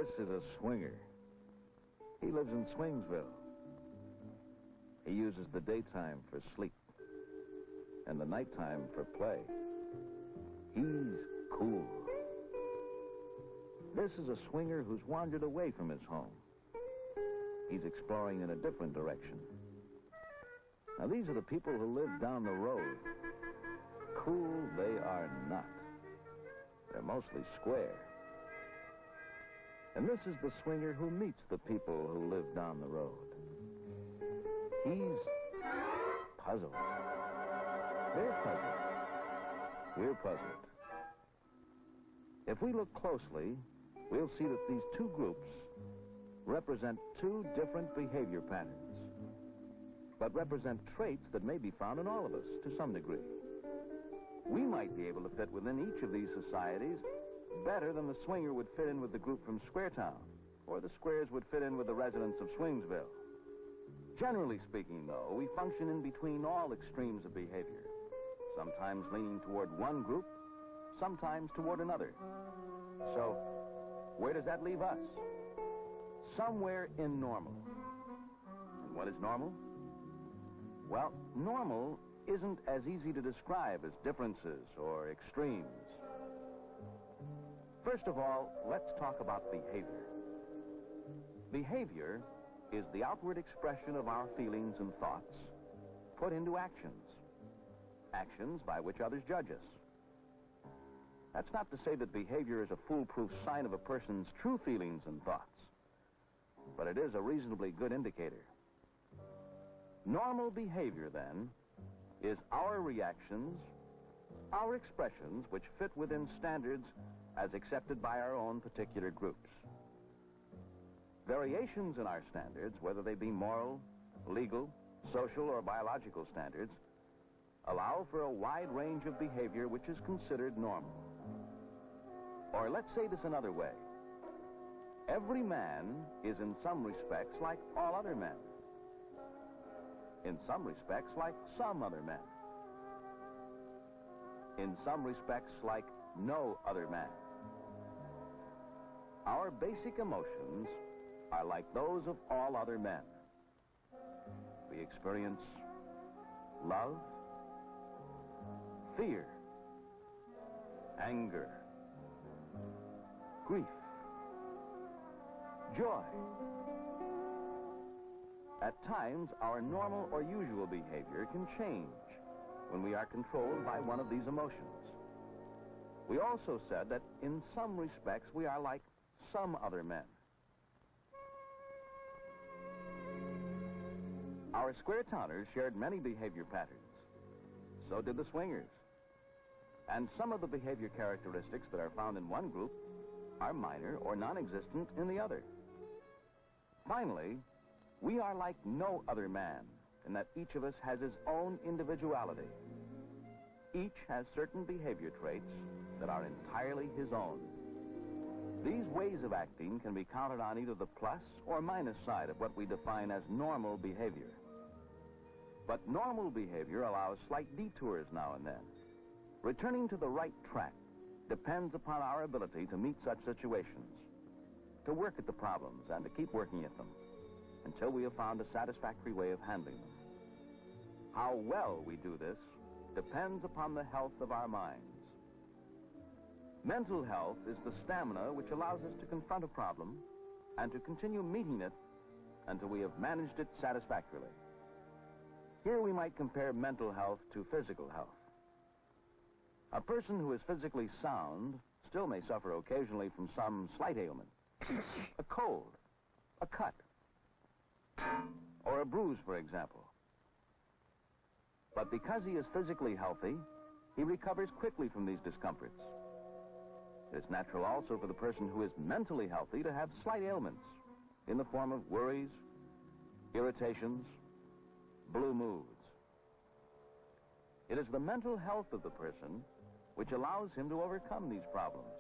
This is a swinger. He lives in Swingsville. He uses the daytime for sleep and the nighttime for play. He's cool. This is a swinger who's wandered away from his home. He's exploring in a different direction. Now, these are the people who live down the road. Cool they are not. They're mostly square. And this is the swinger who meets the people who live down the road. He's puzzled. They're puzzled. We're puzzled. If we look closely, we'll see that these two groups represent two different behavior patterns, but represent traits that may be found in all of us to some degree. We might be able to fit within each of these societies better than the swinger would fit in with the group from Squaretown, or the squares would fit in with the residents of Swingsville. Generally speaking, though, we function in between all extremes of behavior, sometimes leaning toward one group, sometimes toward another. So, where does that leave us? Somewhere in normal. And what is normal? Well, normal isn't as easy to describe as differences or extremes. First of all, let's talk about behavior. Behavior is the outward expression of our feelings and thoughts put into actions. Actions by which others judge us. That's not to say that behavior is a foolproof sign of a person's true feelings and thoughts, but it is a reasonably good indicator. Normal behavior, then, is our reactions, our expressions which fit within standards as accepted by our own particular groups. Variations in our standards, whether they be moral, legal, social, or biological standards, allow for a wide range of behavior which is considered normal. Or let's say this another way. Every man is in some respects like all other men. In some respects like some other men. In some respects like no other man. Our basic emotions are like those of all other men. We experience love, fear, anger, grief, joy. At times, our normal or usual behavior can change when we are controlled by one of these emotions. We also said that in some respects we are like some other men. Our Squaretowners shared many behavior patterns. So did the swingers. And some of the behavior characteristics that are found in one group are minor or non-existent in the other. Finally, we are like no other man in that each of us has his own individuality. Each has certain behavior traits that are entirely his own. These ways of acting can be counted on either the plus or minus side of what we define as normal behavior. But normal behavior allows slight detours now and then. Returning to the right track depends upon our ability to meet such situations, to work at the problems and to keep working at them until we have found a satisfactory way of handling them. How well we do this depends upon the health of our minds. Mental health is the stamina which allows us to confront a problem and to continue meeting it until we have managed it satisfactorily. Here we might compare mental health to physical health. A person who is physically sound still may suffer occasionally from some slight ailment, a cold, a cut, or a bruise, for example. But because he is physically healthy, he recovers quickly from these discomforts. It's natural also for the person who is mentally healthy to have slight ailments in the form of worries, irritations, blue moods. It is the mental health of the person which allows him to overcome these problems,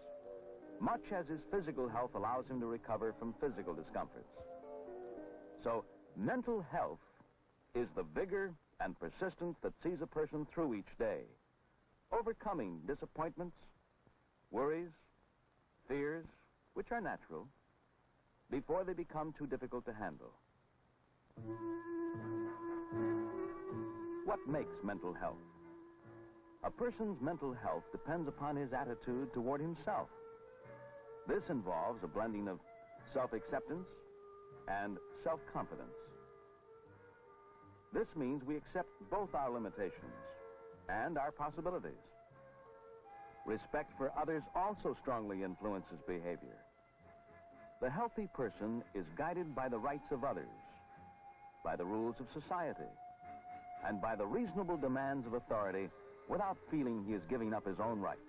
much as his physical health allows him to recover from physical discomforts. So, mental health is the vigor and persistence that sees a person through each day, overcoming disappointments, worries, fears, which are natural, before they become too difficult to handle. What makes mental health? A person's mental health depends upon his attitude toward himself. This involves a blending of self-acceptance and self-confidence. This means we accept both our limitations and our possibilities. Respect for others also strongly influences behavior. The healthy person is guided by the rights of others, by the rules of society, and by the reasonable demands of authority without feeling he is giving up his own rights.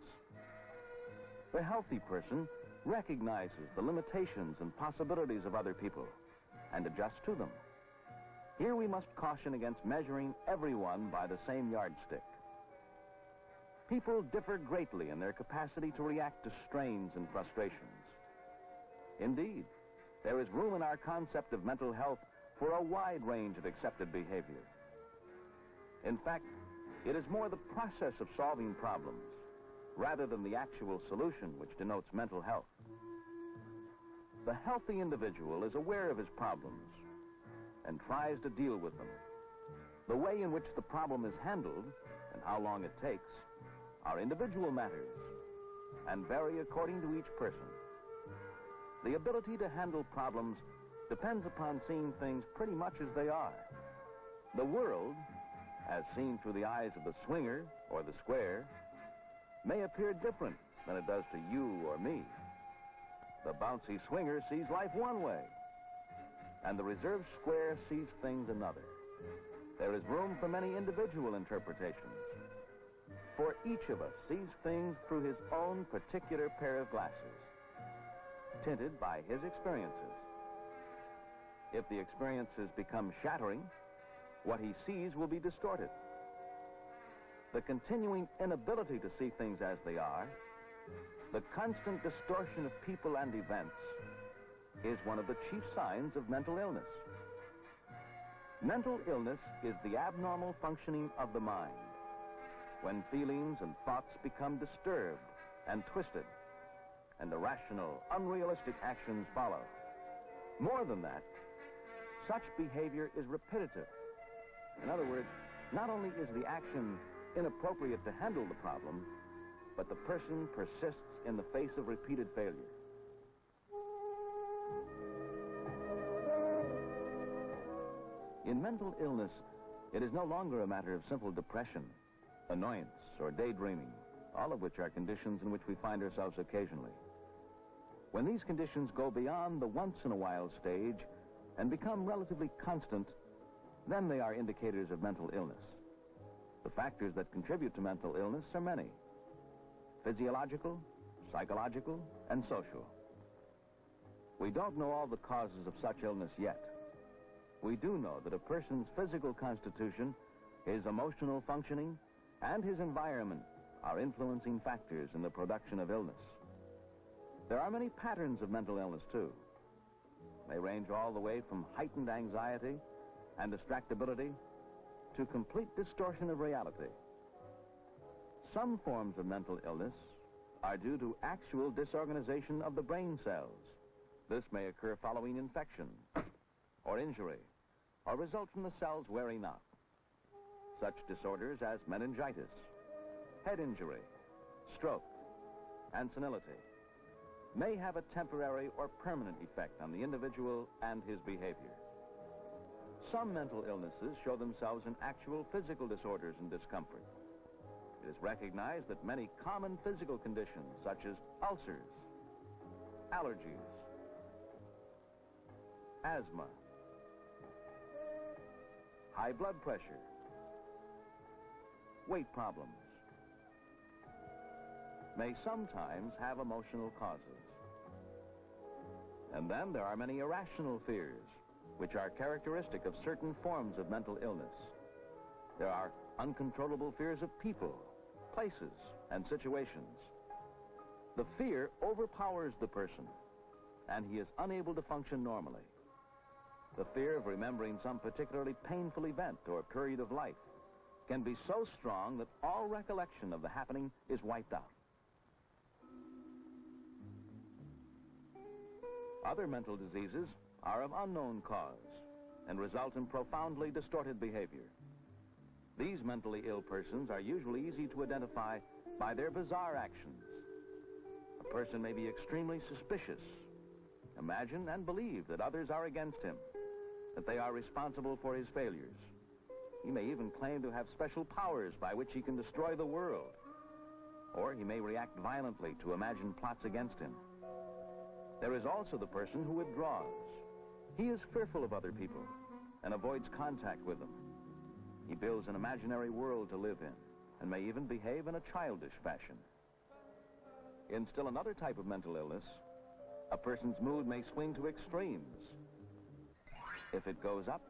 The healthy person recognizes the limitations and possibilities of other people and adjusts to them. Here we must caution against measuring everyone by the same yardstick. People differ greatly in their capacity to react to strains and frustrations. Indeed, there is room in our concept of mental health for a wide range of accepted behavior. In fact, it is more the process of solving problems rather than the actual solution which denotes mental health. The healthy individual is aware of his problems and tries to deal with them. The way in which the problem is handled and how long it takes are individual matters and vary according to each person. The ability to handle problems depends upon seeing things pretty much as they are. The world, as seen through the eyes of the swinger or the square, may appear different than it does to you or me. The bouncy swinger sees life one way, and the reserved square sees things another. There is room for many individual interpretations, for each of us sees things through his own particular pair of glasses, tinted by his experiences. If the experiences become shattering, what he sees will be distorted. The continuing inability to see things as they are, the constant distortion of people and events, is one of the chief signs of mental illness. Mental illness is the abnormal functioning of the mind, when feelings and thoughts become disturbed and twisted, and irrational, unrealistic actions follow. More than that, such behavior is repetitive. In other words, not only is the action inappropriate to handle the problem, but the person persists in the face of repeated failure. In mental illness, it is no longer a matter of simple depression, annoyance, or daydreaming, all of which are conditions in which we find ourselves occasionally. When these conditions go beyond the once-in-a-while stage and become relatively constant, then they are indicators of mental illness. The factors that contribute to mental illness are many: physiological, psychological, and social. We don't know all the causes of such illness yet. We do know that a person's physical constitution, his emotional functioning, and his environment are influencing factors in the production of illness. There are many patterns of mental illness, too. They range all the way from heightened anxiety and distractibility to complete distortion of reality. Some forms of mental illness are due to actual disorganization of the brain cells. This may occur following infection or injury, or result from the cells wearing out. Such disorders as meningitis, head injury, stroke, and senility may have a temporary or permanent effect on the individual and his behavior. Some mental illnesses show themselves in actual physical disorders and discomfort. It is recognized that many common physical conditions, such as ulcers, allergies, asthma, high blood pressure, weight problems, may sometimes have emotional causes. And then there are many irrational fears, which are characteristic of certain forms of mental illness. There are uncontrollable fears of people, places, and situations. The fear overpowers the person, and he is unable to function normally. The fear of remembering some particularly painful event or period of life can be so strong that all recollection of the happening is wiped out. Other mental diseases are of unknown cause and result in profoundly distorted behavior. These mentally ill persons are usually easy to identify by their bizarre actions. A person may be extremely suspicious, imagine and believe that others are against him, that they are responsible for his failures. He may even claim to have special powers by which he can destroy the world. Or he may react violently to imagined plots against him. There is also the person who withdraws. He is fearful of other people and avoids contact with them. He builds an imaginary world to live in and may even behave in a childish fashion. In still another type of mental illness, a person's mood may swing to extremes. If it goes up,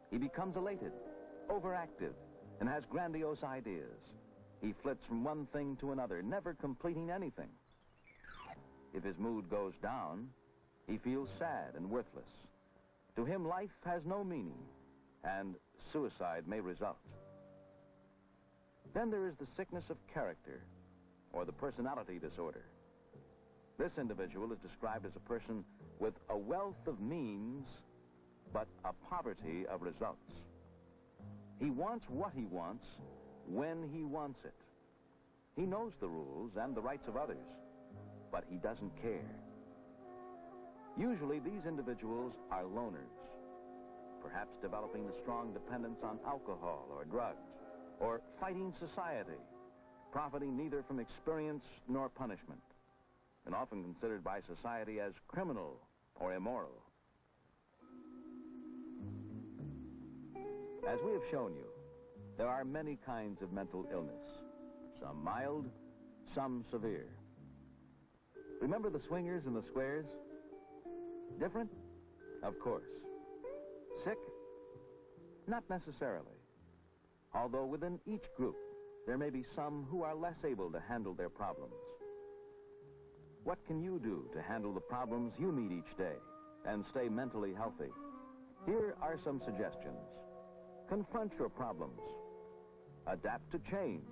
he becomes elated, overactive, and has grandiose ideas. He flits from one thing to another, never completing anything. If his mood goes down, he feels sad and worthless. To him, life has no meaning, and suicide may result. Then there is the sickness of character, or the personality disorder. This individual is described as a person with a wealth of means, but a poverty of results. He wants what he wants, when he wants it. He knows the rules and the rights of others, but he doesn't care. Usually these individuals are loners, perhaps developing a strong dependence on alcohol or drugs, or fighting society, profiting neither from experience nor punishment, and often considered by society as criminal or immoral. As we have shown you, there are many kinds of mental illness, some mild, some severe. Remember the swingers and the squares? Different? Of course. Sick? Not necessarily. Although within each group, there may be some who are less able to handle their problems. What can you do to handle the problems you meet each day and stay mentally healthy? Here are some suggestions. Confront your problems. Adapt to change.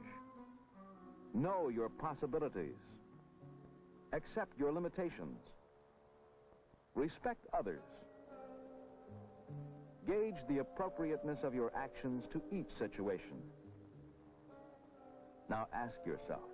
Know your possibilities. Accept your limitations. Respect others. Gauge the appropriateness of your actions to each situation. Now ask yourself,